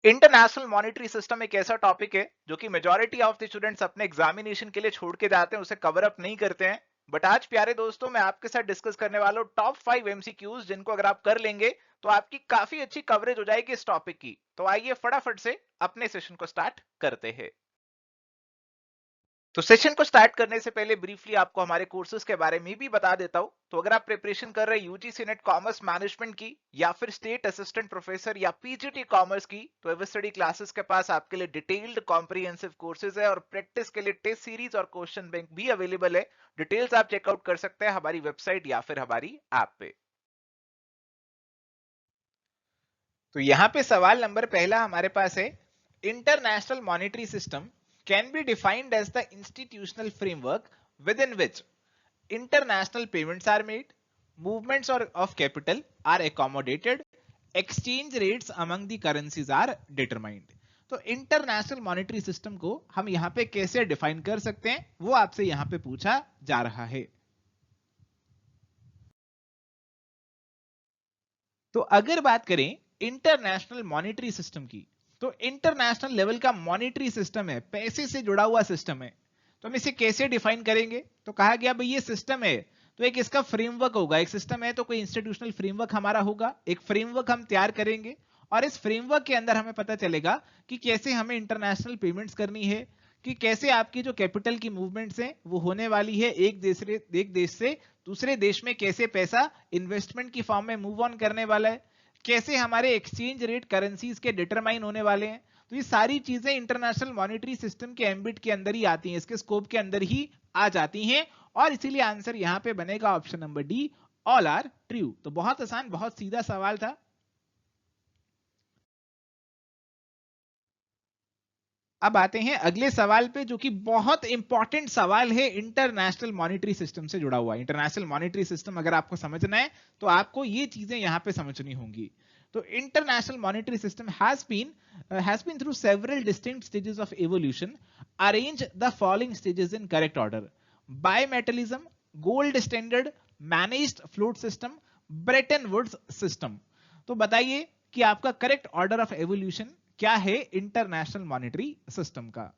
International monetary system एक ऐसा topic है जो कि मेजॉरिटी ऑफ द स्टूडेंट्स अपने एग्जामिनेशन के लिए छोड़ के जाते हैं, उसे कवर अप नहीं करते हैं। बट आज प्यारे दोस्तों मैं आपके साथ डिस्कस करने वाला हूँ टॉप 5 एमसीक्यूज जिनको अगर आप कर लेंगे तो आपकी काफी अच्छी कवरेज हो जाएगी इस टॉपिक की। तो आइए फटाफट से अपने सेशन को स्टार्ट करते हैं। तो सेशन को स्टार्ट करने से पहले ब्रीफली आपको हमारे कोर्सेज के बारे में भी बता देता हूं। तो अगर आप प्रिपरेशन कर रहे हैं यूजीसी नेट कॉमर्स मैनेजमेंट की या फिर स्टेट असिस्टेंट प्रोफेसर या पीजीटी कॉमर्स की, तो एवर स्टडी क्लासेस के पास आपके लिए डिटेल्ड कॉम्प्रिहेंसिव कोर्सेज है और प्रैक्टिस के लिए टेस्ट सीरीज और क्वेश्चन बैंक भी अवेलेबल है। डिटेल्स आप चेकआउट कर सकते हैं हमारी वेबसाइट या फिर हमारी ऐप पे। तो यहाँ पे सवाल नंबर पहला हमारे पास है, international monetary system can be defined as the institutional framework within which international payments are made, movements of capital are accommodated, exchange rates among the currencies are determined। तो इंटरनेशनल मॉनेटरी सिस्टम को हम यहां पे कैसे define कर सकते हैं वो आपसे यहां पे पूछा जा रहा है। तो अगर बात करें इंटरनेशनल मॉनेटरी सिस्टम की, तो इंटरनेशनल लेवल का मॉनेटरी सिस्टम है, पैसे से जुड़ा हुआ सिस्टम है। तो हम इसे कैसे डिफाइन करेंगे? तो कहा गया भाई ये सिस्टम है तो एक इसका फ्रेमवर्क होगा। एक सिस्टम है तो कोई इंस्टीट्यूशनल फ्रेमवर्क हमारा होगा, एक फ्रेमवर्क हम तैयार करेंगे और इस फ्रेमवर्क के अंदर हमें पता चलेगा कि कैसे हमें इंटरनेशनल पेमेंट्स करनी है, कि कैसे आपकी जो कैपिटल की मूवमेंट्स हैं वो होने वाली है एक देश से दूसरे देश में, कैसे पैसा इन्वेस्टमेंट की फॉर्म में मूव ऑन करने वाला है, कैसे हमारे एक्सचेंज रेट करेंसीज के डिटरमाइन होने वाले हैं। तो ये सारी चीजें इंटरनेशनल मॉनेटरी सिस्टम के एम्बिट के अंदर ही आती हैं, इसके स्कोप के अंदर ही आ जाती हैं और इसीलिए आंसर यहां पे बनेगा option number d, all are true. तो बहुत आसान, बहुत सीधा सवाल था। अब आते हैं अगले सवाल पे जो कि बहुत इंपॉर्टेंट सवाल है, इंटरनेशनल मॉनेटरी सिस्टम से जुड़ा हुआ। इंटरनेशनल मॉनेटरी सिस्टम अगर आपको समझना है तो आपको ये चीजें यहां पे समझनी होंगी। तो international monetary system has been through several distinct stages of evolution. Arrange the following stages in correct order: bimetallism, gold standard, managed float system, Bretton Woods system. तो बताइए कि आपका करेक्ट ऑर्डर ऑफ एवोल्यूशन क्या है international monetary system का।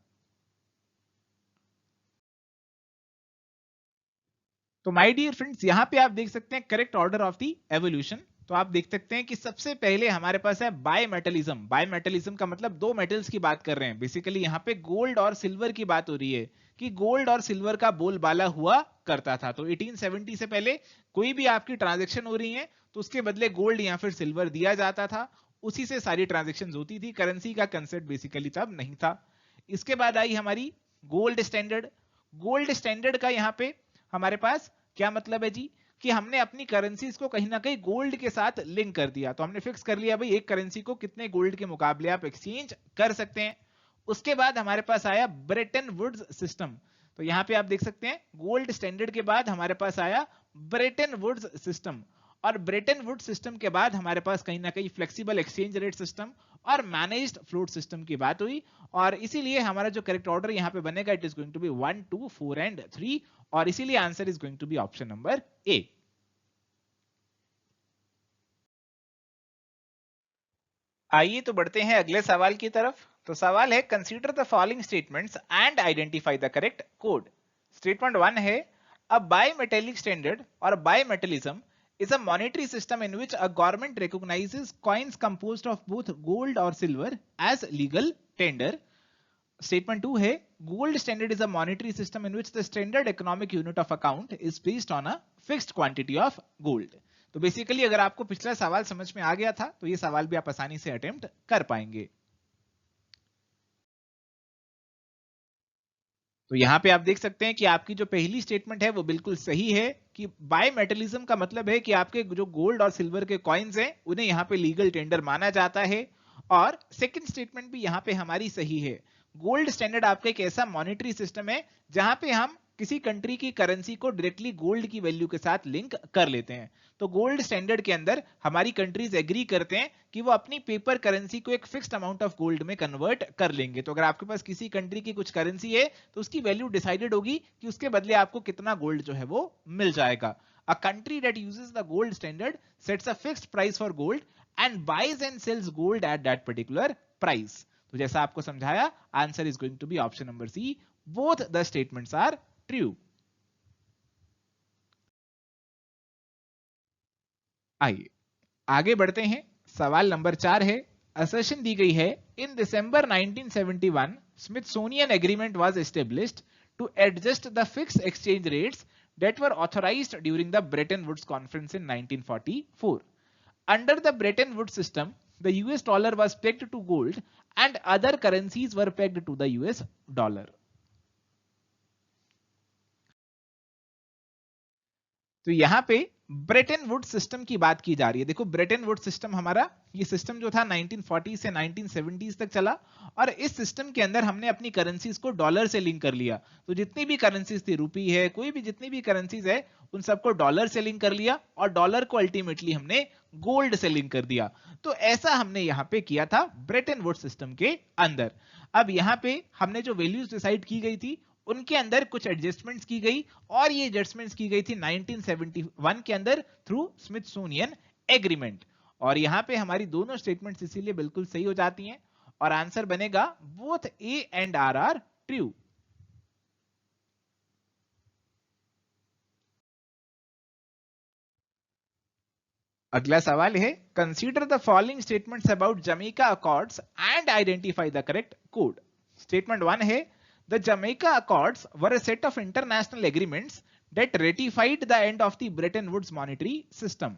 तो my dear friends, यहां पे आप देख सकते हैं correct order of the evolution. तो आप देख सकते हैं कि सबसे पहले हमारे पास है बायमेटलिज्म। बायमेटलिज्म का मतलब दो मेटल्स की बात कर रहे हैं। बेसिकली यहां पे गोल्ड और सिल्वर की बात हो रही है कि गोल्ड और सिल्वर का बोलबाला हुआ करता था। तो 1870 से पहले कोई भी आपकी ट्रांजेक्शन हो रही है तो उसके बदले गोल्ड या फिर सिल्वर दिया जाता था, उसी से सारी ट्रांजेक्शन होती थी। करेंसी का कंसेप्ट बेसिकली तब नहीं था। इसके बाद आई हमारी गोल्ड स्टैंडर्ड। गोल्ड स्टैंडर्ड का यहाँ पे हमारे पास क्या मतलब है जी, कि हमने अपनी करेंसीज को कहीं ना कहीं गोल्ड के साथ लिंक कर दिया। तो हमने फिक्स कर लिया भाई एक करेंसी को कितने गोल्ड के मुकाबले आप एक्सचेंज कर सकते हैं। उसके बाद हमारे पास आया ब्रेटन वुड्स सिस्टम। तो यहां पे आप देख सकते हैं गोल्ड स्टैंडर्ड के बाद हमारे पास आया ब्रेटन वुड्स सिस्टम और ब्रेटन वुड्स सिस्टम के बाद हमारे पास कहीं ना कहीं फ्लेक्सिबल एक्सचेंज रेट सिस्टम और मैनेज्ड फ्लोट सिस्टम की बात हुई। और इसीलिए हमारा जो करेक्ट ऑर्डर यहां पे बनेगा it is going to be 1 2 4 and 3 और इसीलिए answer is going to be option number a. आइए तो बढ़ते हैं अगले सवाल की तरफ। तो सवाल है, consider the following statements and identify the correct code. Statement 1 है, अ बायमेटेलिक स्टैंडर्ड और बायमेटलिज्म is a monetary system in which a government recognizes coins composed of both gold or silver as legal tender। Statement 2 है, gold standard is a monetary system in which the standard economic unit of account is based on a fixed quantity of gold। तो basically अगर आपको पिछला सवाल समझ में आ गया था तो ये सवाल भी आप आसानी से अटेम्प्ट कर पाएंगे। तो यहां पे आप देख सकते हैं कि आपकी जो पहली स्टेटमेंट है वो बिल्कुल सही है कि बायमेटलिज्म का मतलब है कि आपके जो गोल्ड और सिल्वर के कॉइन्स हैं उन्हें यहां पे लीगल टेंडर माना जाता है। और सेकंड स्टेटमेंट भी यहां पे हमारी सही है। गोल्ड स्टैंडर्ड आपका एक ऐसा मॉनेटरी सिस्टम है जहां पे हम किसी कंट्री की करेंसी को डायरेक्टली गोल्ड की वैल्यू के साथ लिंक कर लेते हैं। तो गोल्ड स्टैंडर्ड के अंदर हमारी कंट्रीज एग्री करते हैं कि वो अपनी पेपर करेंसी को एक फिक्स्ड अमाउंट ऑफ गोल्ड में कन्वर्ट कर लेंगे। तो अगर आपके पास किसी कंट्री की कुछ करेंसी है तो उसकी वैल्यू डिसाइडेड होगी कि उसके बदले आपको कितना गोल्ड जो है वो मिल जाएगा। A country that uses the gold standard sets a fixed price for gold and buys and sells gold at that particular price. तो जैसा आपको समझाया, answer is going to be option number c, both the statements are true. आइए आगे बढ़ते हैं। सवाल number 4 है, असर्शन दी गई है, in December 1971 Smithsonian agreement was established to adjust the fix exchange rates that were authorized during the Bretton Woods Conference in 1944. Under the Bretton Woods system, the US dollar was pegged to gold and other currencies were pegged to the US dollar. तो यहां पे Brayton would system की बात की जा रही है। देखो ब्रेटन वुड सिस्टम हमारा ये सिस्टम जो था 1940 से 1970 तक चला, और इस सिस्टम के अंदर हमने अपनी करेंसीज को डॉलर से लिंक कर लिया। तो जितनी भी करेंसीज थी, रुपी है, कोई भी जितनी भी करेंसीज है, उन सबको डॉलर से लिंक कर लिया और डॉलर को अल्टीमेटली हमने गोल्ड से लिंक कर दिया। तो ऐसा हमने यहाँ पे किया था ब्रेटन वुड सिस्टम के अंदर। अब यहाँ पे हमने जो वैल्यूज डिसाइड की गई थी उनके अंदर कुछ एडजस्टमेंट्स की गई, और ये एडजस्टमेंट्स की गई थी 1971 के अंदर थ्रू स्मिथसोनियन एग्रीमेंट। और यहां पे हमारी दोनों स्टेटमेंट्स इसीलिए बिल्कुल सही हो जाती हैं, और आंसर बनेगा both A and R true. अगला सवाल है, consider the following statements about Jamaica accords and identify the correct code. Statement 1 है, the Jamaica Accords were a set of international agreements that ratified the end of the Bretton Woods monetary system.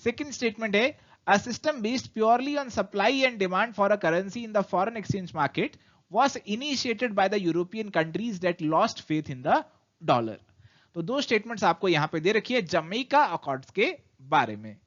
Second statement है, a system based purely on supply and demand for a currency in the foreign exchange market was initiated by the European countries that lost faith in the dollar. तो दो statements आपको यहां पे दे रखी है Jamaica accords के बारे में।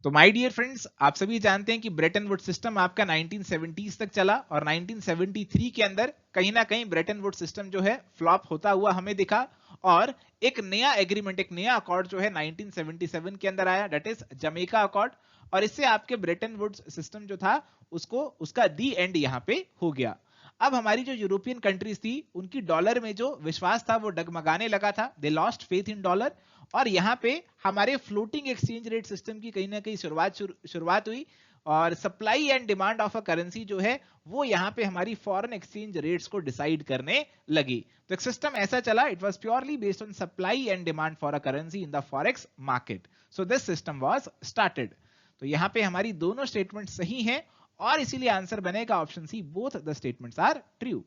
तो माय डियर फ्रेंड्स, आप सभी जानते हैं कि ब्रेटन वुड सिस्टम आपका 1970s तक चला, और 1973 के अंदर कहीं ना कहीं ब्रेटन वुड सिस्टम जो है फ्लॉप होता हुआ हमें दिखा, और एक नया एग्रीमेंट, एक नया अकॉर्ड जो है 1977 के अंदर आया, दैट इज जमैका अकॉर्ड। और इससे आपके ब्रेटन वुड्स सिस्टम जो था उसको उसका दी एंड यहाँ पे हो गया। अब हमारी जो यूरोपियन कंट्रीज थी उनकी डॉलर में जो विश्वास था वो डगमगाने लगा था, they lost faith in dollar. और यहाँ पे हमारे फ्लोटिंग एक्सचेंज रेट सिस्टम की कहीं ना कहीं शुरुआत हुई, और supply and demand of a currency जो है वो यहाँ पे हमारी फॉरेन एक्सचेंज रेट्स को डिसाइड करने लगी। तो एक सिस्टम ऐसा चला, it was purely based on supply and demand for a currency in the forex market. So this system was started. तो यहाँ पे हमारी दोनों स्टेटमेंट सही हैं, और इसीलिए आंसर बनेगा option C, both the statements are true.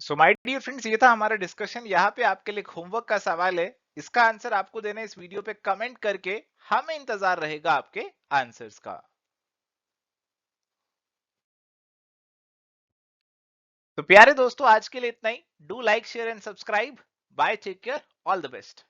So my dear friends, ये था हमारा डिस्कशन। यहाँ पे आपके लिए होमवर्क का सवाल है, इसका आंसर आपको देना है इस वीडियो पे कमेंट करके। हमें इंतजार रहेगा आपके आंसर्स का। तो प्यारे दोस्तों, आज के लिए इतना ही। Do like, share and subscribe. Bye, take care, all the best.